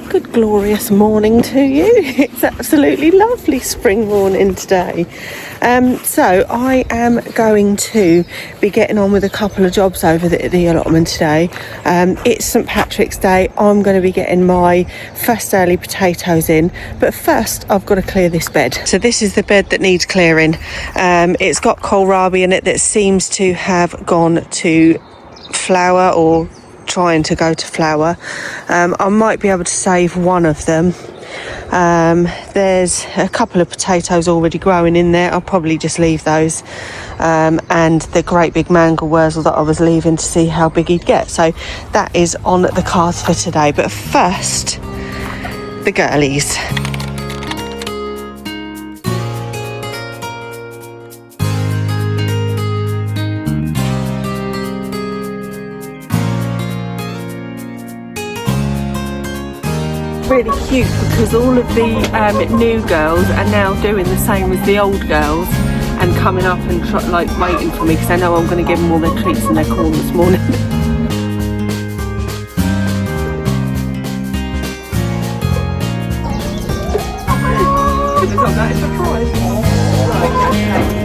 Good glorious morning to you. It's absolutely lovely spring morning today. So I am going to be getting on with a couple of jobs over the allotment today. It's St Patrick's Day. I'm going to be getting my first early potatoes in, but first I've got to clear this bed. So this is the bed that needs clearing. It's got kohlrabi in it that seems to have gone to flower or trying to go to flower. I might be able to save one of them. There's a couple of potatoes already growing in there. I'll probably just leave those, and the great big mangel wurzel that I was leaving to see how big he'd get. So that is on the cards for today, but first the girlies. Really cute because all of the new girls are now doing the same as the old girls and coming up and waiting for me because they know I'm going to give them all their treats and their corn this morning. That is a surprise. Right, okay.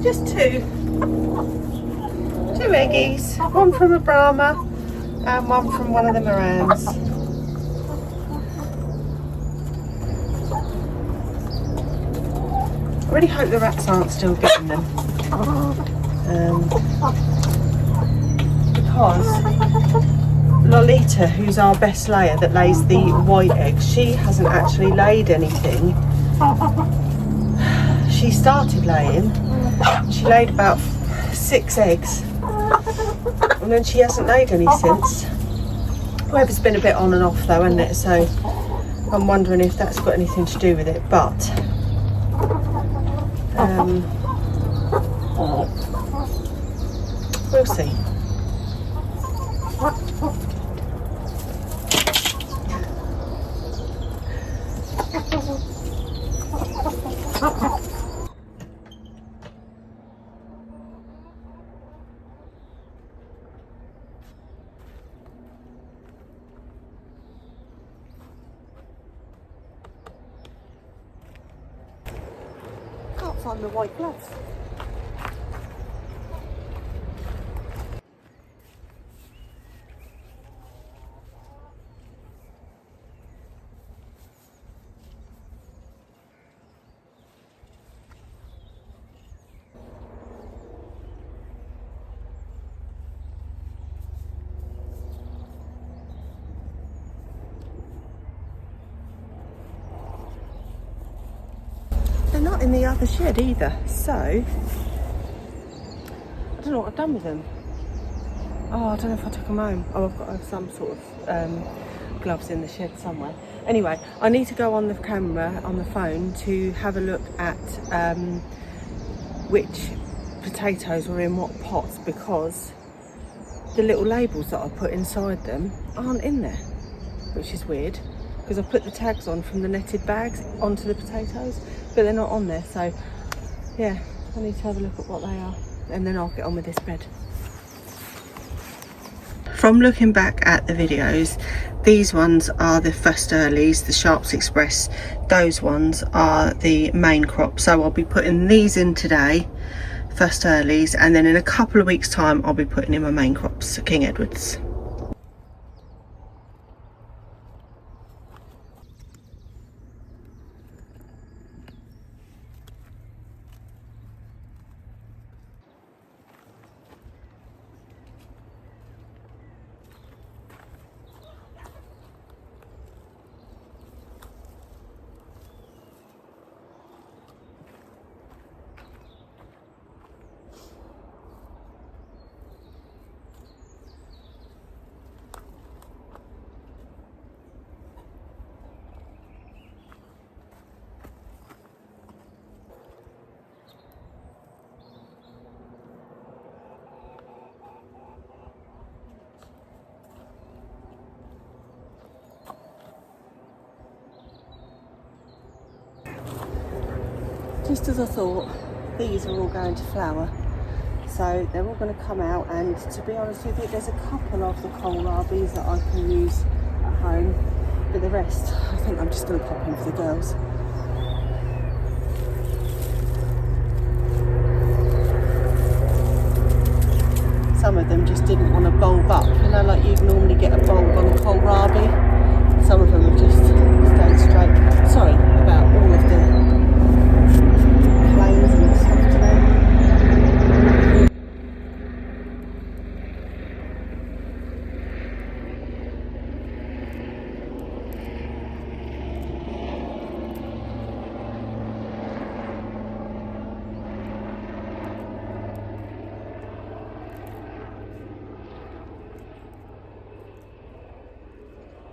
Just two eggies, one from a Brahma and one from one of the Morans. I really hope the rats aren't still getting them, because Lolita, who's our best layer that lays the white eggs, she hasn't actually laid anything. She started laying, she laid about 6 eggs and then she hasn't laid any since. Weather's been a bit on and off though, hasn't it? So I'm wondering if that's got anything to do with it, but we'll see. Can't find the white gloves. They're not in the other shed either, so I don't know what I've done with them. Oh, I don't know if I took them home. Oh, I've got to have some sort of gloves in the shed somewhere. Anyway, I need to go on the camera, on the phone, to have a look at which potatoes were in what pots, because the little labels that I put inside them aren't in there, which is weird. Because I put the tags on from the netted bags onto the potatoes, but they're not on there. So yeah, I need to have a look at what they are and then I'll get on with this bed. From looking back at the videos, these ones are the first earlies, the Sharps Express. Those ones are the main crop. So I'll be putting these in today, first earlies, and then in a couple of weeks time I'll be putting in my main crops, King Edwards. just as I thought, these are all going to flower. So they're all going to come out, and to be honest with you, there's a couple of the kohlrabies that I can use at home, but the rest I think I'm just going to pop in for the girls. Some of them just didn't want to bulb up, you know, like you'd normally get a bulb on a kohlrabi. Some of them have just stayed straight. Sorry about all of the planes and stuff today.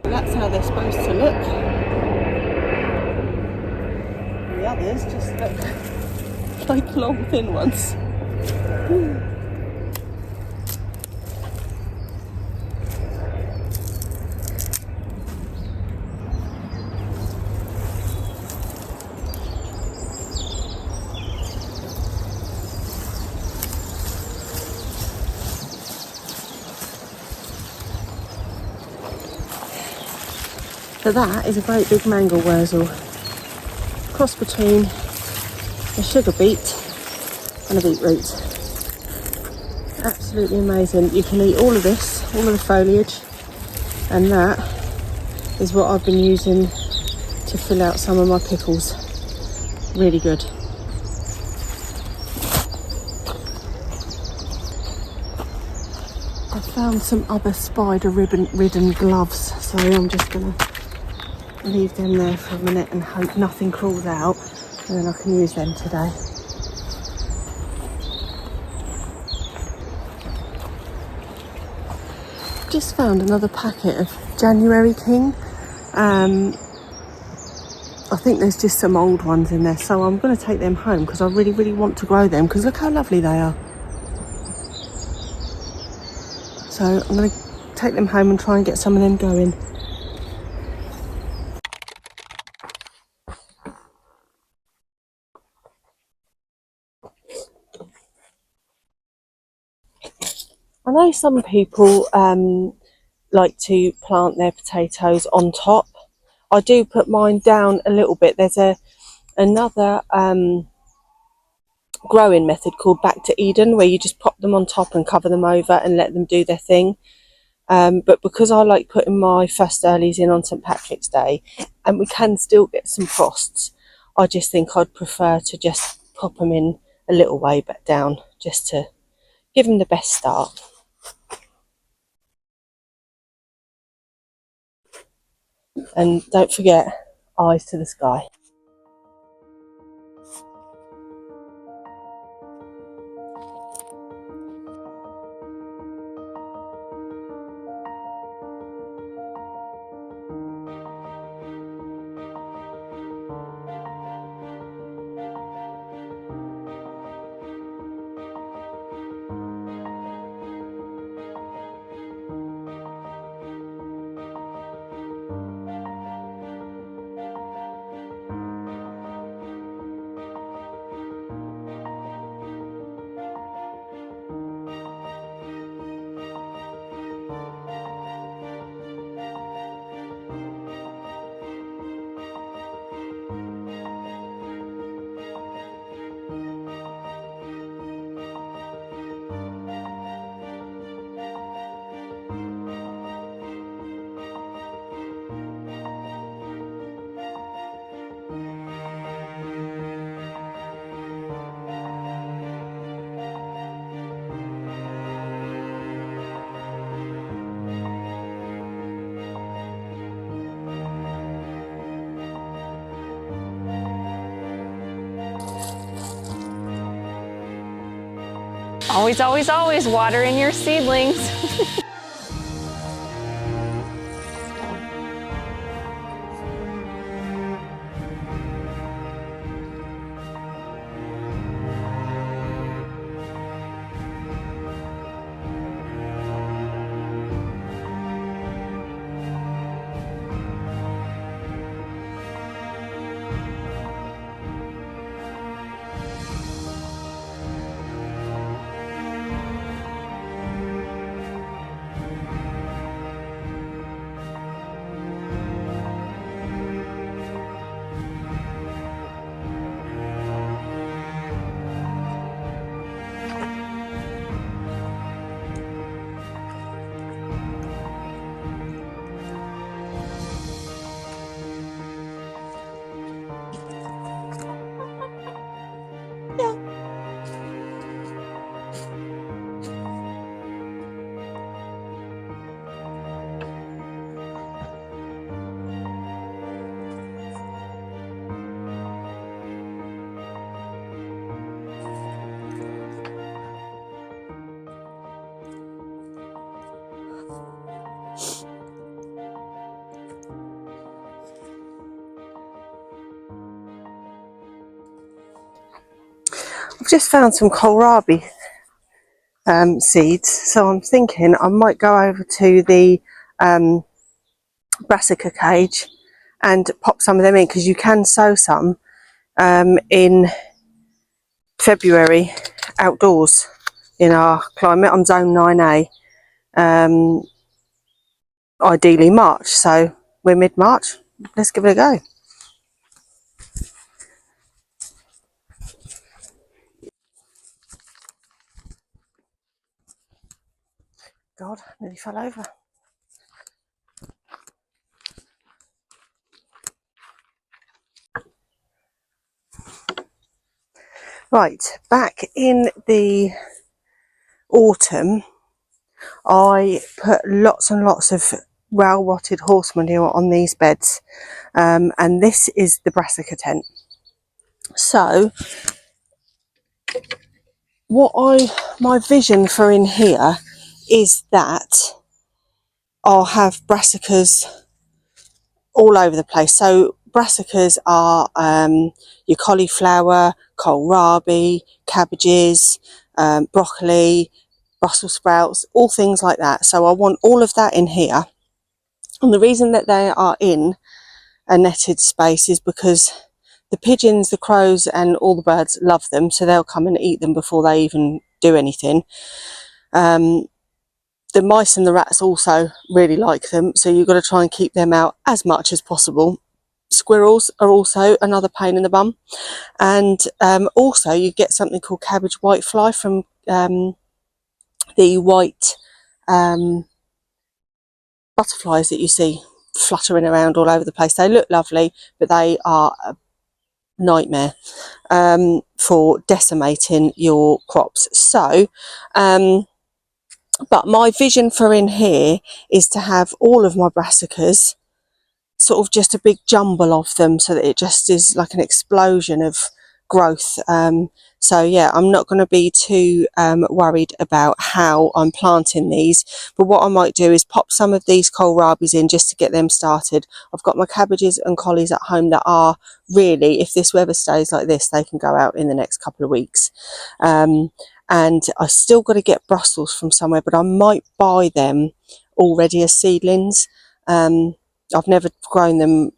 That's how they're supposed to look. And the others just look like long thin ones. So that is a great big mangel wurzel, cross between a sugar beet and a beetroot. Absolutely amazing. You can eat all of this, all of the foliage, and that is what I've been using to fill out some of my pickles. Really good. I found some other spider-ridden gloves, so I'm just going to leave them there for a minute and hope nothing crawls out, and then I can use them today. Just found another packet of January King. I think there's just some old ones in there, so I'm going to take them home because I really want to grow them, because look how lovely they are. So I'm going to take them home and try and get some of them going. I know some people like to plant their potatoes on top. I do put mine down a little bit. There's another growing method called Back to Eden, where you just pop them on top and cover them over and let them do their thing. But because I like putting my first earlies in on St Patrick's Day, and we can still get some frosts, I just think I'd prefer to just pop them in a little way back down, just to give them the best start. And don't forget, eyes to the sky. Always, always, always water in your seedlings. I've just found some kohlrabi seeds, so I'm thinking I might go over to the brassica cage and pop some of them in, because you can sow some in February outdoors in our climate. I'm zone 9A, ideally March, so we're mid-March. Let's give it a go. God, nearly fell over. Right, back in the autumn, I put lots and lots of well rotted horse manure on these beds, and this is the brassica tent. So my vision for in here is that I'll have brassicas all over the place. So brassicas are your cauliflower, kohlrabi, cabbages, broccoli, Brussels sprouts, all things like that. So I want all of that in here. And the reason that they are in a netted space is because the pigeons, the crows and all the birds love them, so they'll come and eat them before they even do anything. The mice and the rats also really like them, so you've got to try and keep them out as much as possible. Squirrels are also another pain in the bum, and also you get something called cabbage whitefly from the white butterflies that you see fluttering around all over the place. They look lovely, but they are a nightmare for decimating your crops. So but my vision for in here is to have all of my brassicas, sort of just a big jumble of them, so that it just is like an explosion of growth. So yeah, I'm not going to be too worried about how I'm planting these, but what I might do is pop some of these kohlrabis in just to get them started. I've got my cabbages and collies at home that are really, if this weather stays like this, they can go out in the next couple of weeks. And I still got to get Brussels from somewhere, but I might buy them already as seedlings. I've never grown them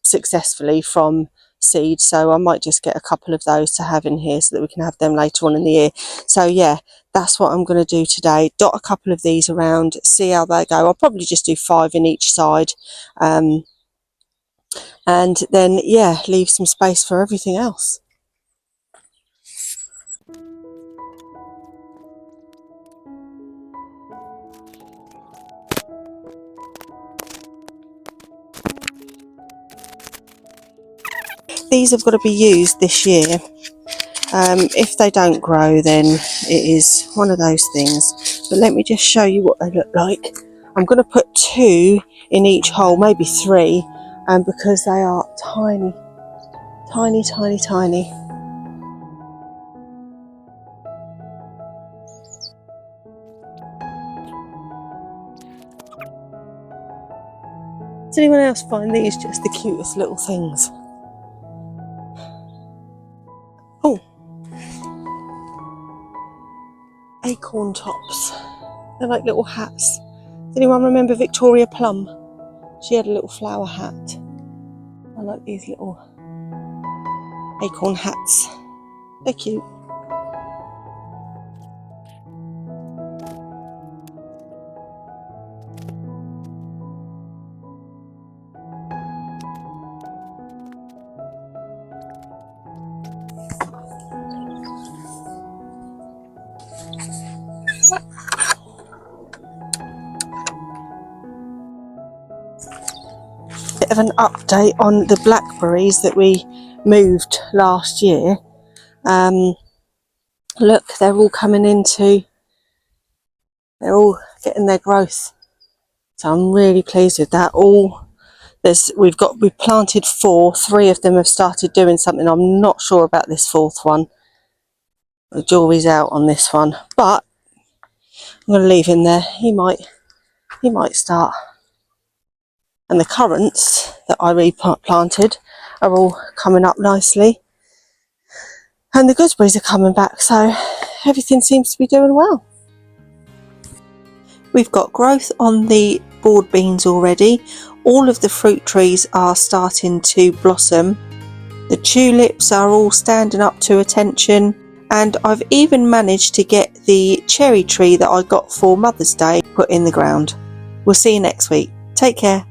successfully from seed, so I might just get a couple of those to have in here so that we can have them later on in the year. So yeah, that's what I'm going to do today. Dot a couple of these around, see how they go. I'll probably just do 5 in each side, and then yeah, leave some space for everything else. These have got to be used this year. If they don't grow, then it is one of those things. But let me just show you what they look like. I'm going to put 2 in each hole, maybe 3, because they are tiny, tiny, tiny, tiny. Does anyone else find these just the cutest little things? Oh, acorn tops. They're like little hats. Does anyone remember Victoria Plum? She had a little flower hat. I like these little acorn hats. They're cute. Bit of an update on the blackberries that we moved last year. Look, they're all they're all getting their growth. So I'm really pleased with that. We've planted 4, 3 of them have started doing something. I'm not sure about this 4th one. The jury's out on this one, but I'm going to leave him there. He might start. And the currants that I replanted are all coming up nicely. And the gooseberries are coming back, so everything seems to be doing well. We've got growth on the board beans already. All of the fruit trees are starting to blossom. The tulips are all standing up to attention, and I've even managed to get the cherry tree that I got for Mother's Day put in the ground. We'll see you next week. Take care.